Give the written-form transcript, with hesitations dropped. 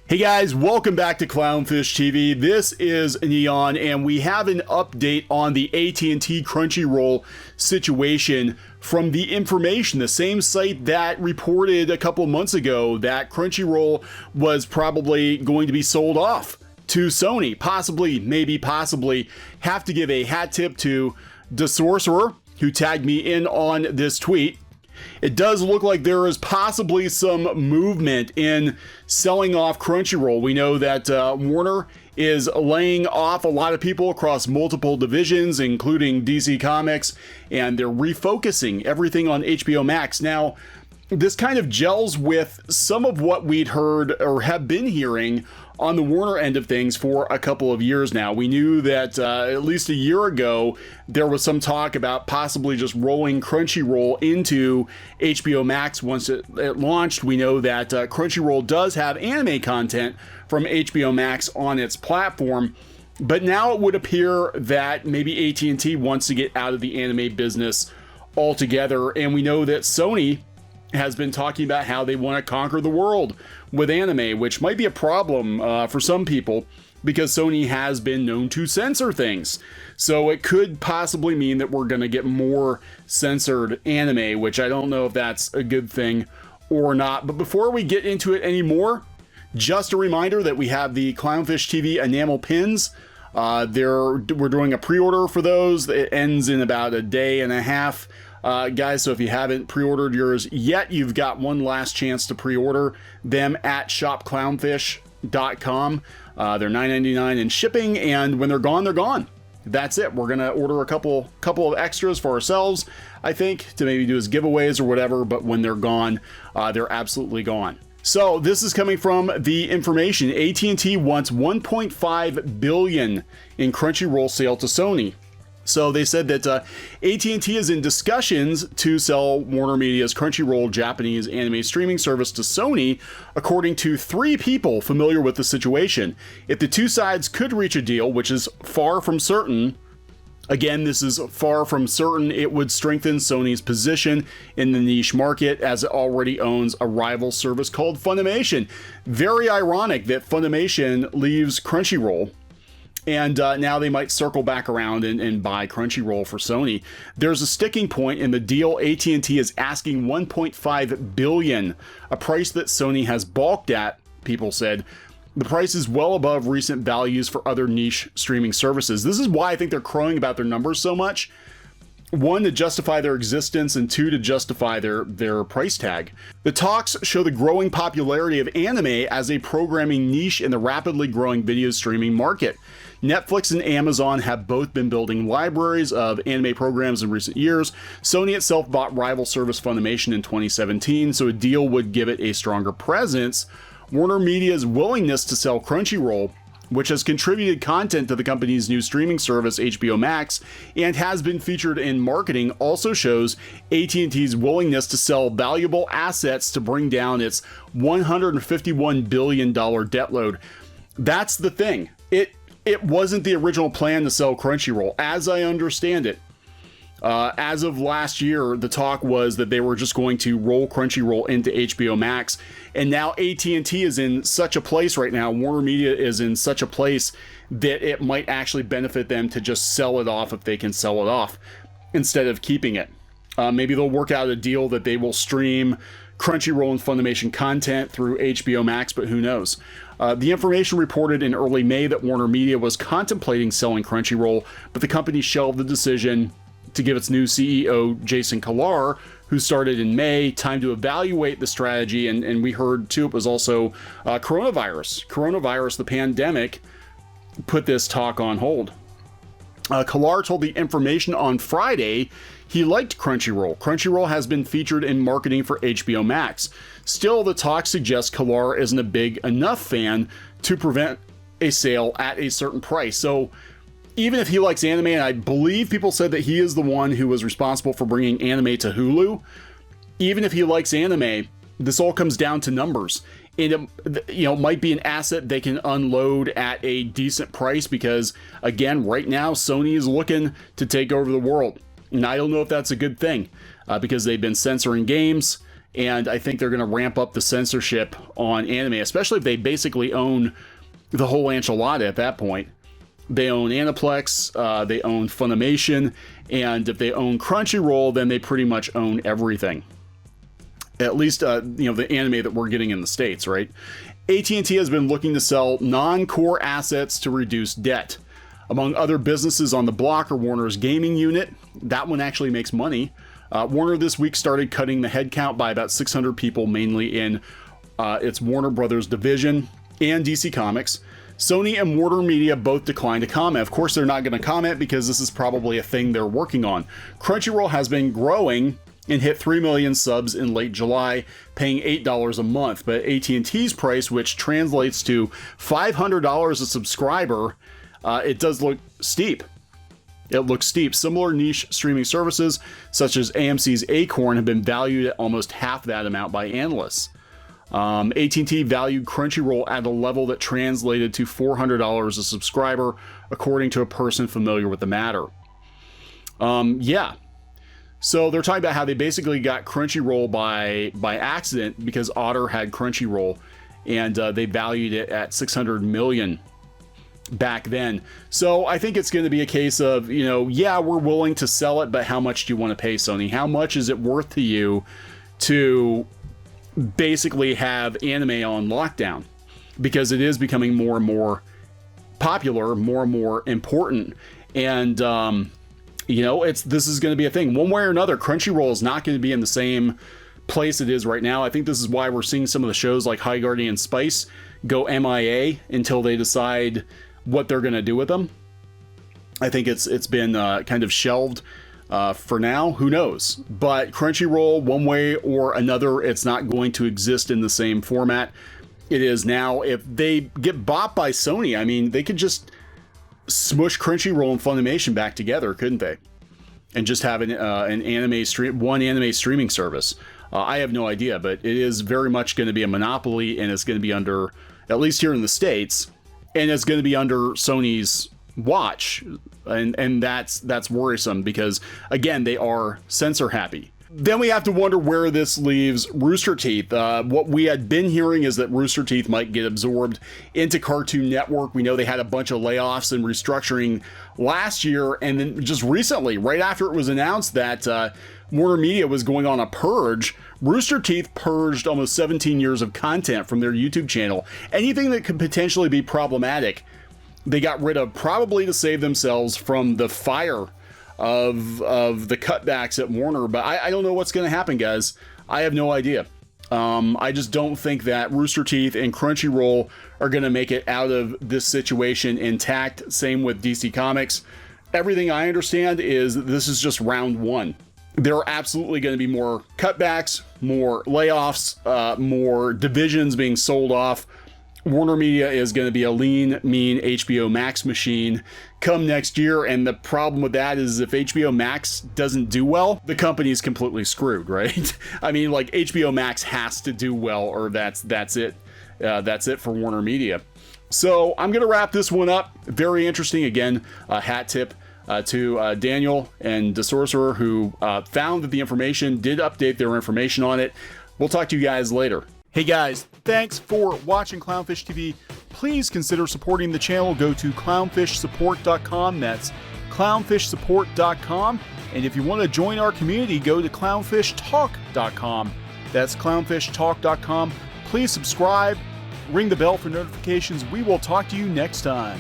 Hey guys, welcome back to Clownfish TV. This is Kneon, and we have an update on the AT&T Crunchyroll situation from the information, the same site that reported a couple months ago that Crunchyroll was probably going to be sold off to Sony. Possibly, have to give a hat tip to the sorcerer who tagged me in on this tweet. It does look like there is possibly some movement in selling off Crunchyroll. We know that Warner is laying off a lot of people across multiple divisions, including DC Comics, and they're refocusing everything on HBO Max. Now, this kind of gels with some of what we'd heard or have been hearing on the Warner end of things for a couple of years now. We knew that at least a year ago, there was some talk about possibly just rolling Crunchyroll into HBO Max once it launched. We know that Crunchyroll does have anime content from HBO Max on its platform, but now it would appear that maybe AT&T wants to get out of the anime business altogether, and we know that Sony has been talking about how they want to conquer the world with anime, which might be a problem for some people because Sony has been known to censor things. So it could possibly mean that we're going to get more censored anime, which I don't know if that's a good thing or not. But before we get into it anymore, just a reminder that we have the Clownfish TV enamel pins. We're doing a pre-order for those. It ends in about a day and a half. Guys, so if you haven't pre-ordered yours yet, you've got one last chance to pre-order them at shopclownfish.com. They're $9.99 in shipping, and when they're gone, they're gone. That's it. We're gonna order a couple of extras for ourselves, I think, to maybe do as giveaways or whatever, but when they're gone, they're absolutely gone. So this is coming from the information. AT&T wants $1.5 billion in Crunchyroll sale to Sony. So they said that AT&T is in discussions to sell WarnerMedia's Crunchyroll Japanese anime streaming service to Sony, according to 3 people familiar with the situation. If the two sides could reach a deal, which is far from certain, again, this is far from certain, it would strengthen Sony's position in the niche market as it already owns a rival service called Funimation. Very ironic that Funimation leaves Crunchyroll, and now they might circle back around and buy Crunchyroll for Sony. There's a sticking point in the deal. AT&T is asking $1.5 billion, a price that Sony has balked at, people said. The price is well above recent values for other niche streaming services. This is why I think they're crowing about their numbers so much. 1, to justify their existence, and 2, to justify their price tag. The talks show the growing popularity of anime as a programming niche in the rapidly growing video streaming market. Netflix and Amazon have both been building libraries of anime programs in recent years. Sony itself bought rival service Funimation in 2017, so a deal would give it a stronger presence. WarnerMedia's willingness to sell Crunchyroll, which has contributed content to the company's new streaming service, HBO Max, and has been featured in marketing, also shows AT&T's willingness to sell valuable assets to bring down its $151 billion debt load. That's the thing. It wasn't the original plan to sell Crunchyroll, as I understand it. As of last year, the talk was that they were just going to roll Crunchyroll into HBO Max, and now AT&T is in such a place right now, WarnerMedia is in such a place that it might actually benefit them to just sell it off if they can sell it off, instead of keeping it. Maybe they'll work out a deal that they will stream Crunchyroll and Funimation content through HBO Max, but who knows? The information reported in early May that WarnerMedia was contemplating selling Crunchyroll, but the company shelved the decision to give its new CEO, Jason Kilar, who started in May, time to evaluate the strategy. And we heard, too, it was also coronavirus, the pandemic, put this talk on hold. Kilar told the information on Friday he liked Crunchyroll. Crunchyroll has been featured in marketing for HBO Max. Still, the talk suggests Kilar isn't a big enough fan to prevent a sale at a certain price. So even if he likes anime, and I believe people said that he is the one who was responsible for bringing anime to Hulu, even if he likes anime, this all comes down to numbers. And it might be an asset they can unload at a decent price because, again, right now, Sony is looking to take over the world. And I don't know if that's a good thing because they've been censoring games and I think they're going to ramp up the censorship on anime, especially if they basically own the whole enchilada at that point. They own Aniplex, they own Funimation, and if they own Crunchyroll, then they pretty much own everything. At least, the anime that we're getting in the States, right? AT&T has been looking to sell non-core assets to reduce debt. Among other businesses on the block are Warner's gaming unit. That one actually makes money. Warner this week started cutting the headcount by about 600 people, mainly in its Warner Brothers division and DC Comics. Sony and WarnerMedia both declined to comment. Of course, they're not going to comment because this is probably a thing they're working on. Crunchyroll has been growing and hit 3 million subs in late July, paying $8 a month. But AT&T's price, which translates to $500 a subscriber, it does look steep. It looks steep. Similar niche streaming services, such as AMC's Acorn, have been valued at almost half that amount by analysts. AT&T valued Crunchyroll at a level that translated to $400 a subscriber, according to a person familiar with the matter. Yeah. So they're talking about how they basically got Crunchyroll by accident because Otter had Crunchyroll, and they valued it at $600 million back then. So I think it's going to be a case of, yeah, we're willing to sell it, but how much do you want to pay, Sony? How much is it worth to you to basically have anime on lockdown? Because it is becoming more and more popular, more and more important, and this is going to be a thing. One way or another, Crunchyroll is not going to be in the same place it is right now. I think this is why we're seeing some of the shows like High Guardian Spice go MIA until they decide what they're going to do with them. I think it's been kind of shelved for now. Who knows? But Crunchyroll, one way or another, it's not going to exist in the same format it is now. If they get bought by Sony, I mean, they could just smush Crunchyroll and Funimation back together, couldn't they? And just have one anime streaming service. I have no idea, but it is very much going to be a monopoly, and it's going to be under, at least here in the States, and it's going to be under Sony's watch, and that's worrisome because, again, they are censor happy. Then we have to wonder where this leaves Rooster Teeth. What we had been hearing is that Rooster Teeth might get absorbed into Cartoon Network. We know they had a bunch of layoffs and restructuring last year, and then just recently, right after it was announced that WarnerMedia was going on a purge, Rooster Teeth purged almost 17 years of content from their YouTube channel. Anything that could potentially be problematic, they got rid of, probably to save themselves from the fire of the cutbacks at Warner. But I don't know what's going to happen, guys. I have no idea. I just don't think that Rooster Teeth and Crunchyroll are going to make it out of this situation intact. Same with DC Comics. Everything I understand is this is just round one. There are absolutely going to be more cutbacks, more layoffs, more divisions being sold off. WarnerMedia is going to be a lean, mean HBO Max machine come next year, and the problem with that is if HBO Max doesn't do well, the company's completely screwed, right? I mean, like, HBO Max has to do well, or that's it. That's it for WarnerMedia. So I'm going to wrap this one up. Very interesting. Again, a hat tip to Daniel and the Sorcerer, who found that the information, did update their information on it. We'll talk to you guys later. Hey guys, thanks for watching Clownfish TV. Please consider supporting the channel. Go to clownfishsupport.com. That's clownfishsupport.com. And if you want to join our community, go to clownfishtalk.com. That's clownfishtalk.com. Please subscribe, ring the bell for notifications. We will talk to you next time.